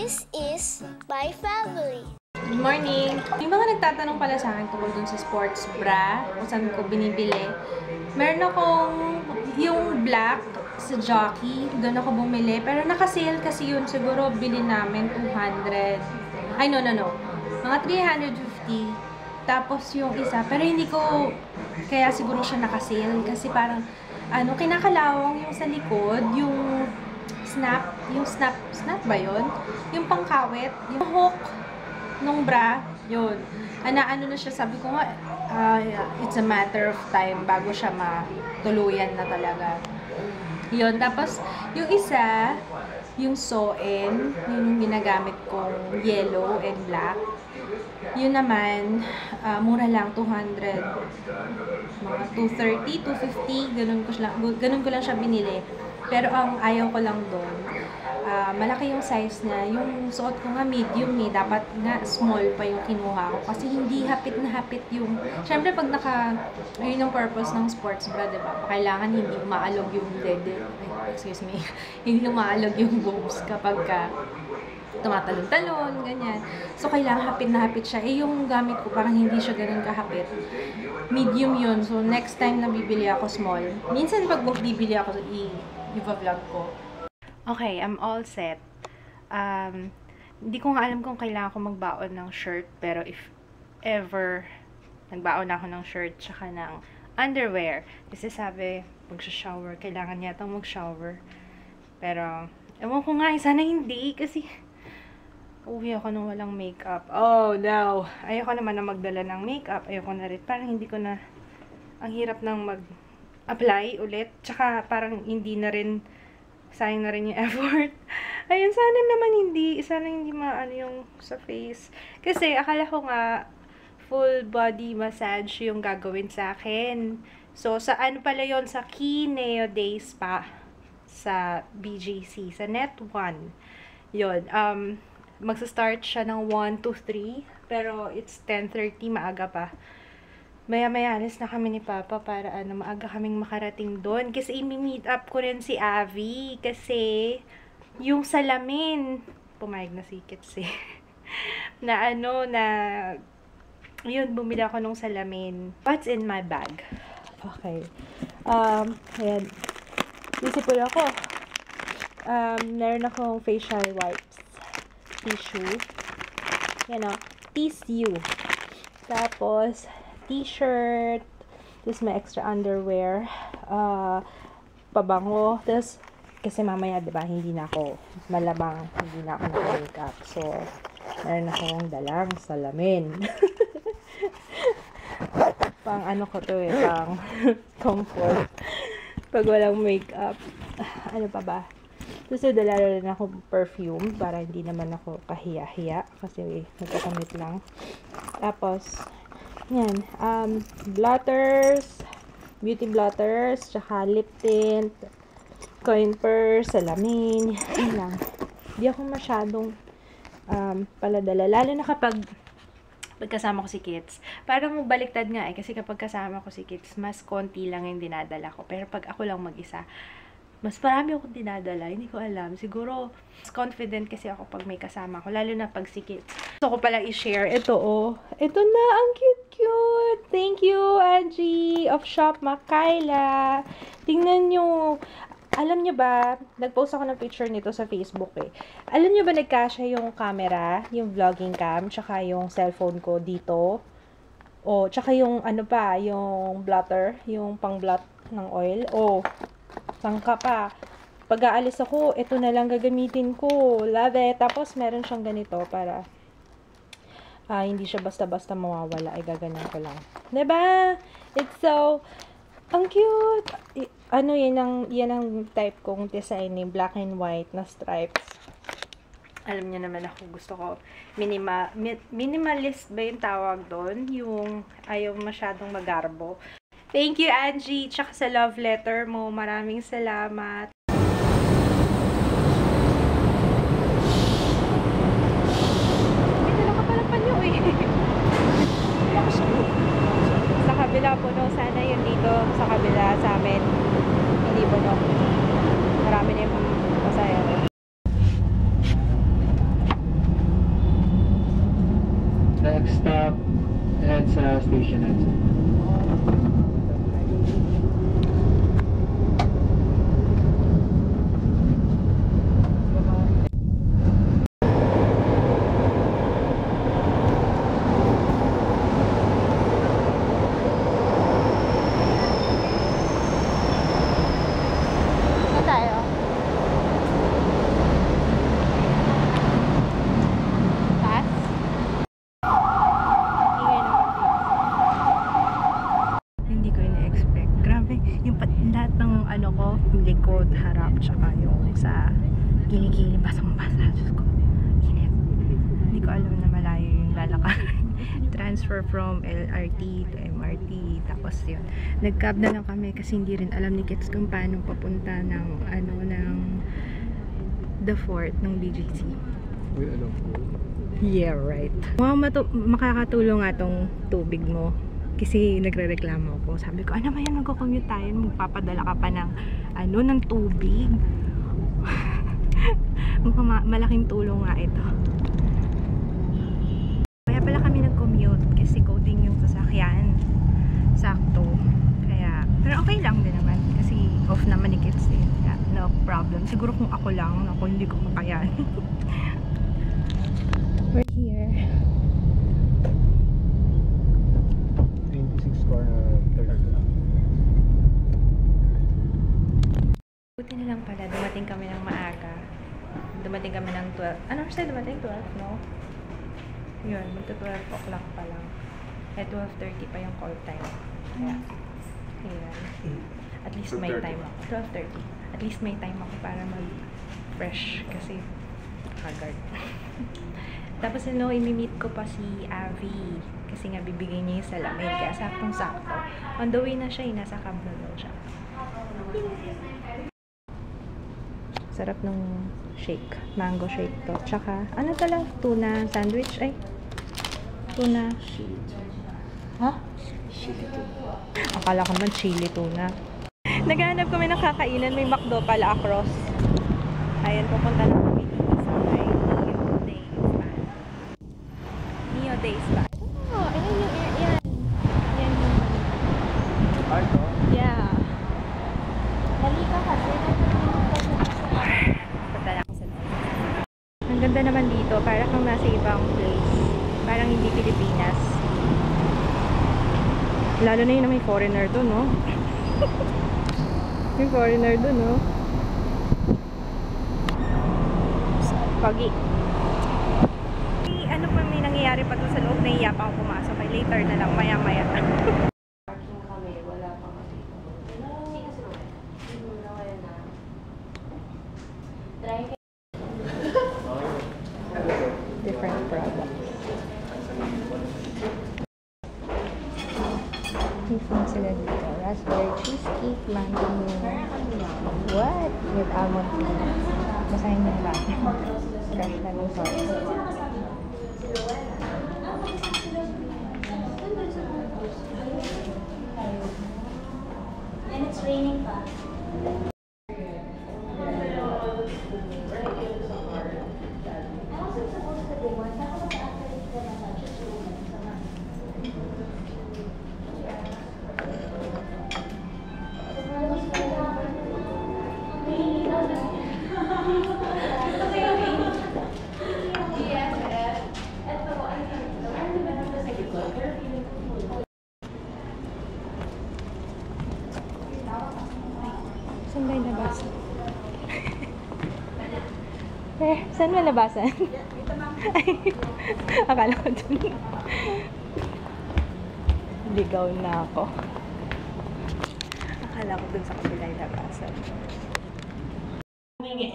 This is my family. Good morning! Yung mga nagtatanong pala sa akin tungkol dun sa sports bra, kung saan ko binibili. Meron akong yung black sa Jockey, doon ako bumili. Pero naka-sale kasi yun, siguro bilhin namin 200. Ay, no. Mga 350. Tapos yung isa, pero hindi ko, kaya siguro siya naka-sale. Kasi parang, kinakalawang yung sa likod, yung snap ba yun? Yung pangkawit, yung hook nung bra, yun. Ano na siya, sabi ko nga, it's a matter of time bago siya matuluyan na talaga. Yun, tapos yung isa, yung sew-in, yung ginagamit kong yellow and black. Yun naman, mura lang, 200. Mga 230, 250, ganun ko lang siya binili. Pero ang ayaw ko lang doon, malaki yung size niya. Yung suot ko nga medium dapat nga small pa yung kinuha ko. Kasi hindi hapit na hapit yung... Siyempre pag yun yung purpose ng sports bra, diba? Kailangan hindi umaalog yung hindi umaalog yung boobs kapag tumatalon-talon, ganyan. So, kailangan hapit na hapit siya. Yung gamit ko, parang hindi siya ganun kahapit. Medium yun. So, next time na bibili ako small. Minsan, pag bibili ako, i-vlog ko. Okay, I'm all set. Hindi ko nga alam kung kailangan ko magbaon ng shirt. Pero if ever nagbaon ako ng shirt tsaka ng underwear. Kasi sabi, mag-shower. Kailangan yata mag-shower. Pero, ewan ko nga, sana hindi. Kasi, uwi ako nung walang makeup. Oh, no. Ayoko naman na magdala ng makeup. Ayoko na rin. Parang hindi ko na... Ang hirap nang mag-apply ulit. Tsaka parang hindi na rin... Sayang na rin yung effort. Ayun, sana naman hindi. Sana hindi maano yung sa face. Kasi akala ko nga full body massage yung gagawin sa akin. So, sa ano pala yon sa Kineo Day Spa sa BGC. Sa Net 1. Yun. Magsa-start siya ng 1 to 3. Pero it's 10:30, maaga pa. Maya-maya alis na kami ni Papa para maaga kaming makarating doon. Kasi i-meet up ko rin si Avi. Kasi yung salamin, pumayag na si Kits eh. Yun, bumili ako nung salamin. What's in my bag? Okay. Ayan. Isipin ako. Meron akong facial wipes. Tissue. Yan o. Tissue. Tapos, t-shirt. Tapos, may extra underwear. Pabango. Tapos, kasi mamaya, diba, hindi na ako malabang. Hindi na ako naka-makeup. So, meron akong dalang salamin. Pang ko to eh. Pang comfort. Pag walang makeup. Ano pa ba? Tapos, dala rin ako perfume para hindi naman ako kahiya-hiya kasi nagkakamit lang. Tapos, yan. Blotters, beauty blotters, tsaka lip tint, coin purse, salamin. Yan lang. Hindi ako masyadong paladala. Lalo na kapag kasama ko si Kits. Parang baliktad nga eh. Kasi kapag kasama ko si Kits, mas konti lang yung dinadala ko. Pero pag ako lang mag-isa, mas marami akong dinadala. Hindi ko alam. Siguro, mas confident kasi ako pag may kasama ko. Lalo na pag si Kits. Gusto ko pala i-share. Ito oh. Ito na. Ang cute-cute. Thank you, Angie of Shop Makaila. Tingnan nyo. Alam nyo ba, nag-post ako ng picture nito sa Facebook eh. Alam nyo ba nagkasya yung camera, yung vlogging cam, tsaka yung cellphone ko dito? O, tsaka yung yung blotter, yung pang-blot ng oil. O, sangka pa. Pag aalis ako, ito na lang gagamitin ko. Love it. Tapos, meron siyang ganito para hindi siya basta-basta mawawala. Ay, gaganyan ko lang. Diba? It's so... Ang cute! Yan ang type kong design ni black and white na stripes. Alam niyo naman ako, gusto ko minimalist ba yung tawag doon? Yung ayaw masyadong magarbo. Thank you, Angie! Tsaka sa love letter mo. Maraming salamat. May dala ka pala panyo eh. Sa kabila po, no? Sana yun dito sa kabila sa amin. Hindi po, no? Marami na yung pasaya. Next stop, EDSA Station EDSA. Saan tayo? Taas? Ingay naman dito. Hindi ko ina-expect. Grabe, yung lahat ng ano ko, likod, harap, tsaka yung sa kilikili, basang-basa. Diyos ko, init. Hindi ko alam na malayo yung lalakarin. Transfer from LRT to MRT. Tapos yun, nag-cab na lang kami kasi hindi rin alam ni Kits kung paano papunta ng ano, ng the fort ng BGC. Uy, alam ko. Yeah, right. Makakatulong nga tong tubig mo. Kasi nagre-reklamo ako. Sabi ko, ano ba yan? Magko-commute tayo. Magpapadala ka pa ng, ano, ng tubig. Mukhang malaking tulong nga ito. Kaya pala kami nag-commute kasi coding yung sasakyan. Sakto. Kaya, pero okay lang din naman. Kasi off naman ni Kids din. Yeah, no problem. Siguro kung ako lang, ako hindi ko makayan. We're here. 26 car na third. Buti na lang pala, dumating kami ng maaga. Dumating kami ng 12. Ano oras tayo dumating? 12, no? Yun, magto 12 o'clock pa lang. Eh, 12:30 pa yung call time. Kaya, ayan. At least may time ako. 12:30. At least may time ako para mag-fresh. Kasi, haggard. Tapos, ano, imi-meet ko pa si Avi. Kasi nga, bibigay niya yung salamin. Kaya, saktong-sakto. On the way na siya, nasa cab na daw siya. Sarap ng shake. Mango shake to. Tsaka, ano tala? Tuna sandwich? Ay, tuna. Ha? Chili tuna. Akala ko man chili tuna. Naghahanap kami ng kakainan. May McDo pala across. Ayan, pupunta na kami dito sa may Neo Days Band. Neo Days Band. Oh, ayan yung yan. Yan yung Ay, ito? yeah. Dali ka kasi. Punta na ako sa loob. Ang ganda naman dito. Para kang nasa ibang place. Parang hindi Pilipinas. Lalo na yun na may foreigner doon, no? May foreigner doon, no? Pagi. Ano pa may nangyayari pa doon sa loob? Nahiya pa ako pumasok. Ay, later na lang. Maya-maya. Different products. Different sila dito. Raspberry cheesecake, mango. What? With almond tea. Basahin niyo ba? Fresh na ng sauce. And it's raining pa. Saan ba yung labasan? Saan ba labasan? Ay, akala ko dun. Ligaw na ako. Akala ko dun sa kabila yung labasan.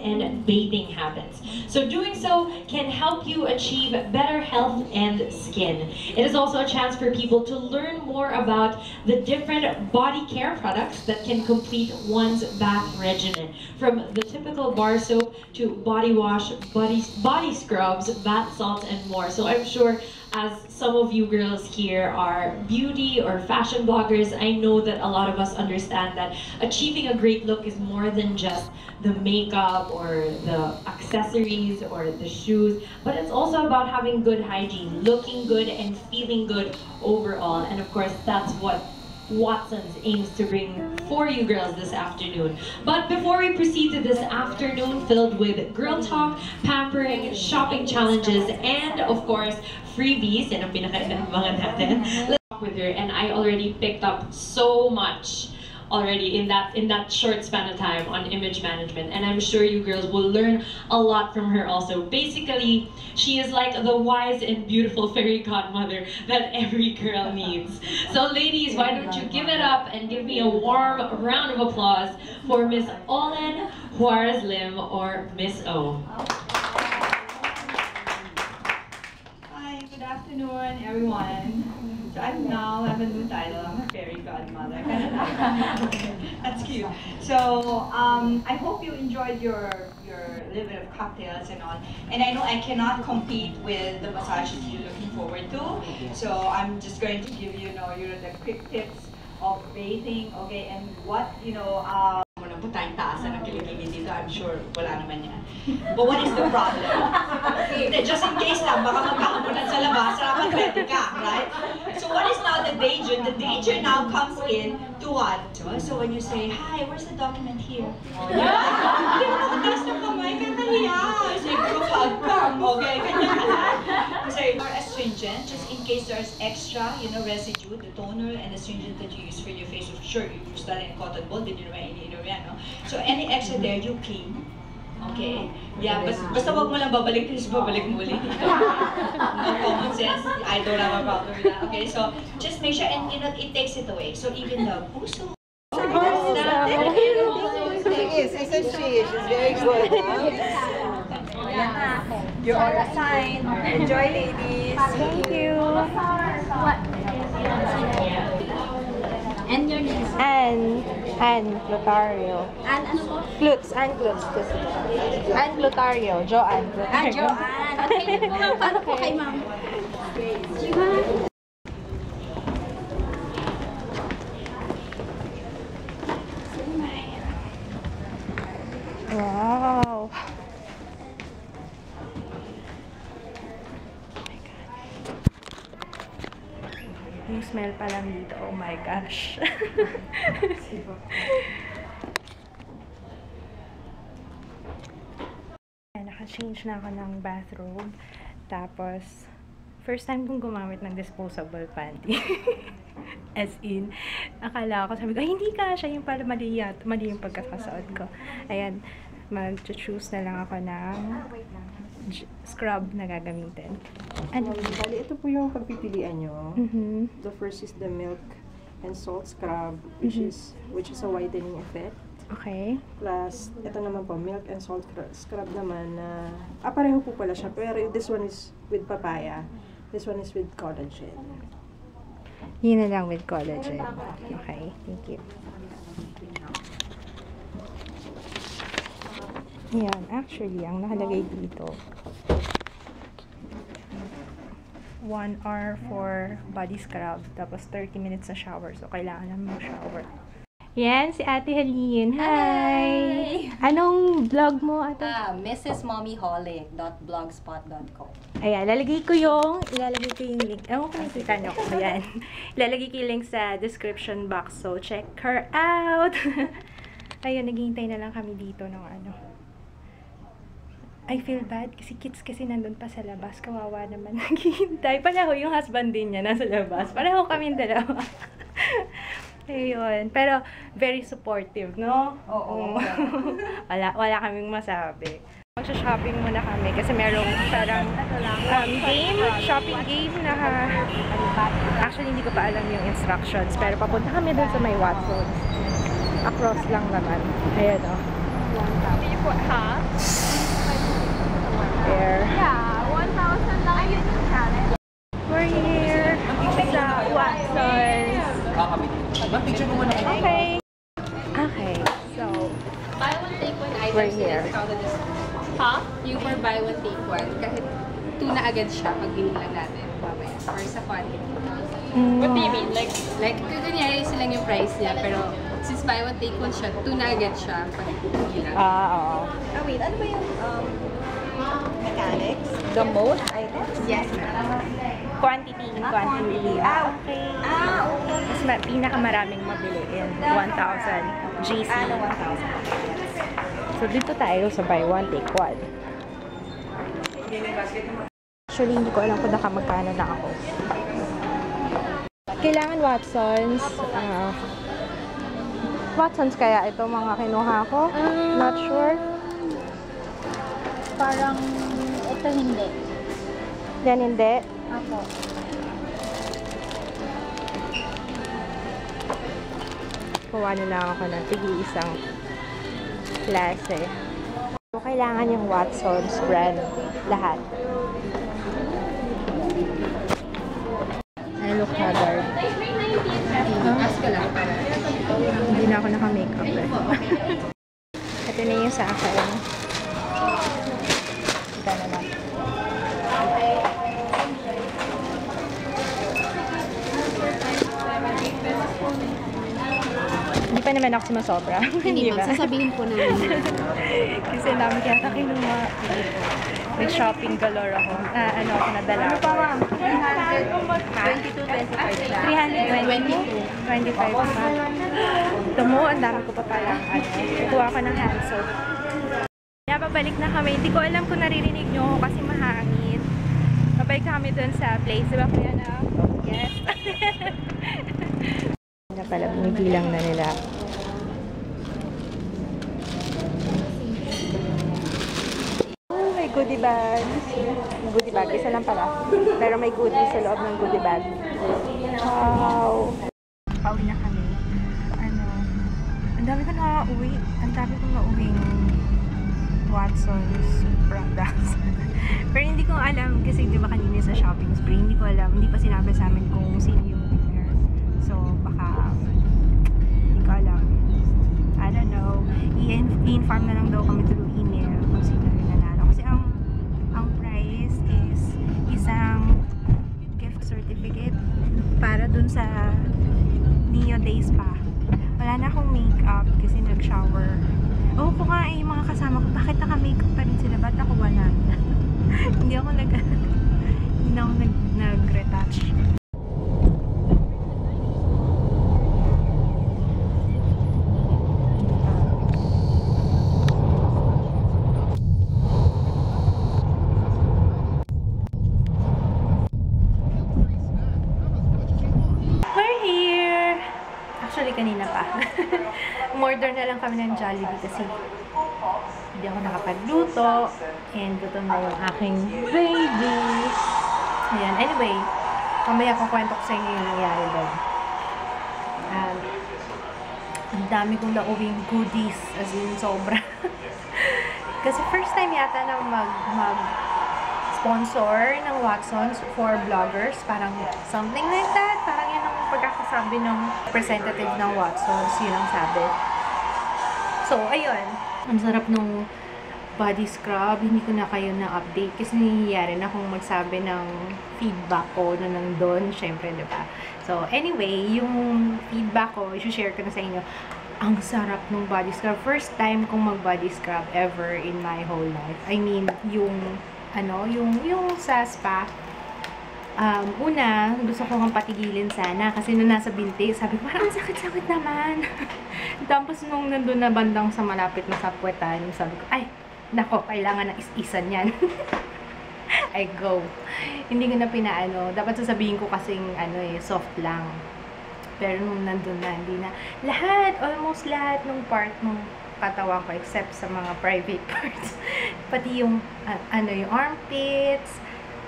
And bathing habits. So doing so can help you achieve better health and skin. It is also a chance for people to learn more about the different body care products that can complete one's bath regimen. From the typical bar soap to body wash, body scrubs, bath salts, and more. So I'm sure as some of you girls here are beauty or fashion bloggers, I know that a lot of us understand that achieving a great look is more than just the makeup makeup or the accessories or the shoes, but it's also about having good hygiene, looking good and feeling good overall. And of course, that's what Watsons aims to bring for you girls this afternoon. But before we proceed to this afternoon filled with girl talk, pampering, shopping challenges, and of course, freebies, yan ang pinaka-inabangan natin. Let's talk with her, and I already picked up so much already in that short span of time on image management, and I'm sure you girls will learn a lot from her also. Basically, she is like the wise and beautiful fairy godmother that every girl needs. So ladies, why don't you give it up and give me a warm round of applause for Miss Olen Juarez Lim, or Miss O. Hi, good afternoon, everyone. So I have a new title. I'm a fairy godmother. That's cute. So I hope you enjoyed your little bit of cocktails and all. And I know I cannot compete with the massages you're looking forward to. So I'm just going to give you, the quick tips of bathing, okay, and what, Muna po tayong taasan ng kilikili dito. I'm sure wala naman yan. But what is the problem? Just in case lang, baka magkakamunan sa labas, dapat ready ka, right? So what is now the danger? The danger now comes in to what? So when you say, hi, where's the document here? Hindi mo makataas ng kamay, kakahiya. Say, group hug, come, okay? Kanya ka lang. Say, more astringent, just in case there's extra, residue, the toner and astringent that you use for your face. Sure, you use that in cotton ball, did you know any no? So any extra there, you clean. Okay? Yeah, basta wag mo lang babalik kasi babalik mo ulit dito. No common sense, I don't have a problem with that. Okay, so just make sure, and it takes it away. So even the puso. She's very good. You're all assigned. Enjoy, ladies. Thank you. And your name? Ann Clotario. And ano po? Klutz. Ann Clotario. Joanne Clotario. Joanne. Okay. Paano po kay ma'am? Wow. Yung smell pa lang dito, oh my gosh. Naka-change na ako ng bathrobe. Tapos, first time kong gumamit ng disposable panty. As in, akala ko, sabi ko, ay, hindi kasha, yung pala mali yung pagkakasuot ko. Ayan, mag-choose na lang ako ng scrub na gagamitin. Ano? Bali, ito po yung pagpipilian nyo. Mm-hmm. The first is the milk and salt scrub, which is a whitening effect. Okay. Plus, ito naman po, milk and salt scrub naman na, pareho po pala siya, pero this one is with papaya. This one is with collagen. Yun na lang with collagen. Okay, thank you. Yan, actually, ang nakalagay dito, 1 hour for body scrub, tapos 30 minutes na shower. So, kailangan naman mag-shower. Yan, si Ate Helene. Hi! Anong vlog mo, Ate? mrsmommyholic.blogspot.com. Ayan, ilalagay ko yung link. Ewan ko nakita nyo ko. Ayan. Ilalagay ko yung link sa description box. So, check her out! Ayun, naghihintay na lang kami dito ng ano. I feel bad kasi kids kasi nandun pa sa labas. Kawawa naman naghihintay. Pareho yung husband din niya nasa labas. Pareho kami dalawa. Ayun. Pero very supportive, no? Oo. wala kaming masabi. Magsha-shopping muna kami kasi merong parang shopping game na actually hindi ko pa alam yung instructions pero papunta kami dun sa may Watsons. Across lang naman. Ayan o. Ha? There. Yeah, 1,000 lang yun yung challenge. We're here sa Watsons. Mag-picture mo muna. Okay. Okay. So, Buy one, take one we're items here. discounted is yung for buy one, take one. Kahit 2 na agad siya pag bilhin lang natin mamaya. Or sa quantity. What do you mean? Like kunyari isa lang yung price niya, pero since buy one take one siya, 2 na agad siya pag bilang. Oo. Wait, ano ba yung mechanics? The most items? Yes, ma'am. Quantity. Okay. Okay. Mas pinakamaraming mabili in 1,000 GC. 1,000. So, dito tayo sa buy one, take one. Actually, hindi ko alam kung nakamagkano na ako. Kailangan Watsons. Watsons kaya ito mga kinuha ko? Not sure. Parang ito hindi. Yan hindi. Ako. Kuha na lang ako ng tig-isang klase. So, kailangan yung Watsons brand. Lahat. I look haggard. Ask ko lang para. Hindi na ako naka-makeup eh. Ito na yung sa akin. Ito na lang. Hindi pa naman ako sumasobra. Hindi ba? Sasabihin po namin. Kasi dami kaya ako kinuha. Nag-shopping galore ako. Ano ako nadala. Ano pa ma'am? 22 pesos per isa. 322. 25 pa. Ito mo, ang dami ko pa pala. Kuha ko ng hand soap. Kaya pabalik na kami. Hindi ko alam kung naririnig nyo kasi mahangin. Pabalik kami dun sa place. Diba kuya na? Yes. Na pala, binibilang na nila. Oh, may goodie bags. Goodie bag, isa lang pala. Pero may goodies sa loob ng goodie bag. Wow! Pauwi na kami. Ang dami ko na-uwi. Ang dami ko na-uwing Watsons products. Pero hindi ko alam kasi di ba kanina sa shopping spree, hindi ko alam. Hindi pa sinabi sa amin kung sino yung winner. So, baka hindi ko alam. I don't know. I-inform na lang daw kami through email kung sino yung nanalo. Kasi ang prize is isang gift certificate para dun sa Neo Day Spa. Wala na akong makeup kasi nag-shower. Oo ko nga yung mga kasama ko, bakit naka-makeup pa rin sila? Ba't ako wala? Hindi ako nag-retouch. We're here! Actually, kanina pa. Umorder na lang kami ng Jollibee kasi hindi ako nakapagluto and gutom na yung aking baby. Ayan. Anyway, mamaya kukwento ko sa inyo yung nangyari doon. Ang dami kong nauwing goodies, as in sobra. Kasi first time yata na mag-sponsor ng Watsons for vloggers. Parang something like that. Parang yun ang pagkakasabi ng representative ng Watsons. Yun ang sabi. So, ayun. Ang sarap nung body scrub. Hindi ko na kayo na-update kasi nangyayari na kung magsabi ng feedback ko na nandun. Siyempre, diba? So, anyway, yung feedback ko, i-share ko na sa inyo. Ang sarap nung body scrub. First time kong mag-body scrub ever in my whole life. I mean, yung sa spa. Una, gusto ko kang patigilin sana kasi nung nasa binti, sabi ko, parang sakit-sakit naman. Tapos nung nandun na bandang sa malapit na sapwetan, sabi ko, ay, nako, kailangan na is-isan yan. I go. Hindi ko na pinaano. Dapat sasabihin ko kasing soft lang. Pero nung nandun na, hindi na. Almost lahat ng part ng katawan ko except sa mga private parts. Pati yung, yung armpits,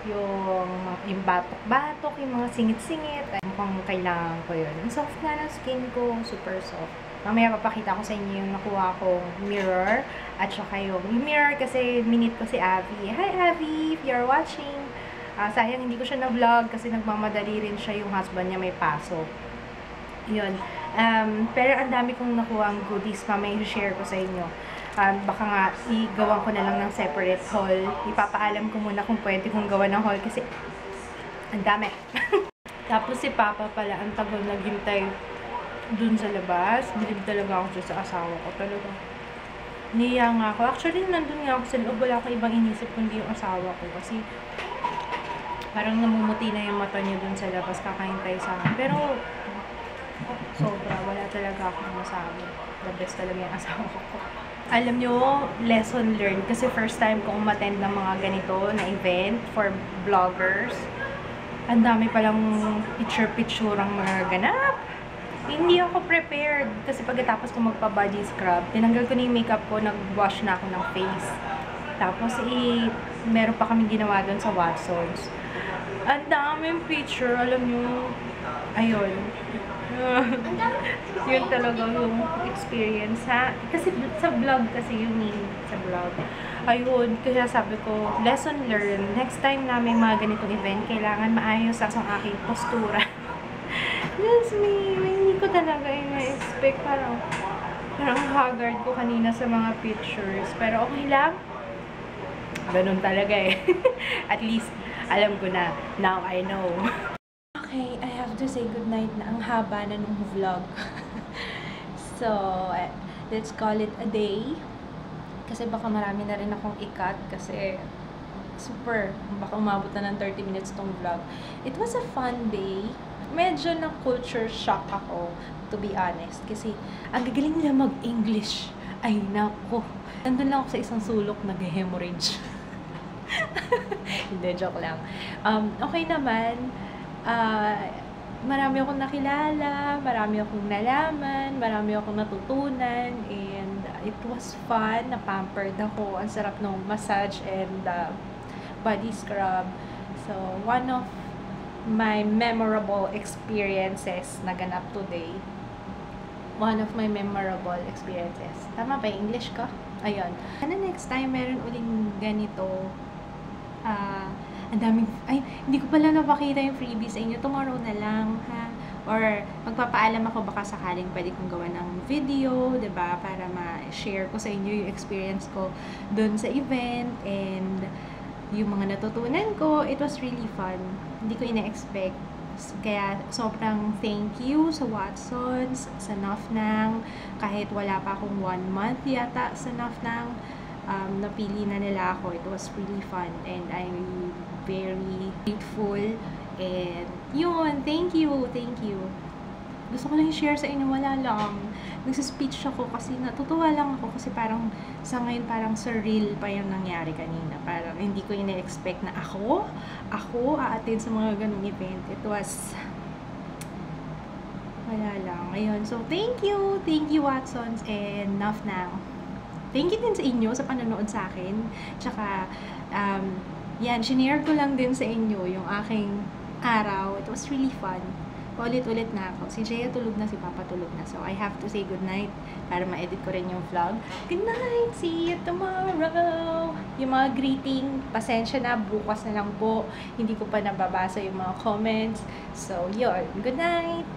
yung batok-batok, yung mga singit-singit. Mukhang kailangan ko yun. Ang soft nga ng skin ko, super soft. Mamaya papakita ko sa inyo yung nakuha kong mirror. At saka yung mirror kasi minute ko si Abby. Hi Abby, if you're watching. Sayang hindi ko siya na-vlog kasi nagmamadali rin siya, yung husband niya may pasok. Yun. Pero ang dami kong nakuha ang goodies. Mamaya i-share ko sa inyo. Baka nga igawan ko na lang ng separate haul. Ipapaalam ko muna kung pwede kong gawa ng haul kasi ang dami. Tapos si Papa pala, ang tagal naghintay. dun sa labas. Bilib talaga ako dyan sa asawa ko. Talaga. Niya nga ako. Actually, nandun nga ako sa loob. Wala akong ibang inisip kundi yung asawa ko. Kasi, parang namumuti na yung mata niya dun sa labas. Kakahintay sa akin. Pero, sobra. Wala talaga akong masabi. The best talaga yung asawa ko. Alam nyo, lesson learned. Kasi first time ko umattend ng mga ganito na event for vloggers. Ang dami palang picture-picture ang mga ganap. Hindi ako prepared. Kasi pagkatapos ko magpa-body scrub, tinanggal ko na yung makeup ko, nag-wash na ako ng face. Tapos, meron pa kami ginawa doon sa Watsons. Ang daming picture, alam nyo. Ayun. Yun talaga yung experience, ha? Kasi sa vlog kasi yun sa vlog. Ayun, kaya sabi ko, lesson learned. Next time namin mga ganitong event, kailangan maayos ang aking postura. Yes, hindi ko talaga ina-expect. Parang haggard ko kanina sa mga pictures. Pero okay lang. Ganun talaga eh. At least, alam ko na. Now I know. Okay, I have to say goodnight na. Ang haba na nung vlog. So, let's call it a day. Kasi baka marami na rin akong i-cut. Kasi, baka umabot na ng 30 minutes tong vlog. It was a fun day. Medyo na culture shock ako, to be honest. Kasi, ang gagaling nila mag-English. Ay, nako. Nandun lang ako sa isang sulok, nag-hemorrhage. Hindi, joke lang. Okay naman. Marami akong nakilala, marami akong nalaman, marami akong natutunan, and it was fun. Na-pampered ako. Ang sarap ng massage and body scrub. So, one of my memorable experiences na ganap today. One of my memorable experiences. Tama ba yung English ko? Ayun. Ano next time meron uling ganito? Ang daming, hindi ko pala napakita yung freebies sa inyo. Tomorrow na lang, ha? Or, magpapaalam ako baka sakaling pwede kong gawa ng video, diba? Para ma-share ko sa inyo yung experience ko dun sa event and yung mga natutunan ko. It was really fun. Hindi ko ina-expect. Kaya, sobrang thank you sa Watsons, sa Nafnang. Kahit wala pa akong 1 month yata sa Nafnang, napili na nila ako. It was really fun and I'm very grateful and yun, thank you gusto ko lang i-share sa inyo, wala lang nagsispeech ako kasi natutuwa lang ako kasi parang sa ngayon parang surreal pa yung nangyari kanina, parang hindi ko ina-expect na ako a-attend sa mga ganung event. It was wala lang, ayun, so thank you Watsons and Nafnang. Thank you din sa inyo sa panonood sa akin. Tsaka, yan, shinare ko lang din sa inyo yung aking araw. It was really fun. Paulit-ulit na ako. Si Jaya tulog na, si Papa tulog na. So, I have to say goodnight para ma-edit ko rin yung vlog. Good night! See you tomorrow! Yung mga greeting, pasensya na, bukas na lang po. Hindi ko pa nababasa yung mga comments. So, yun. Good night!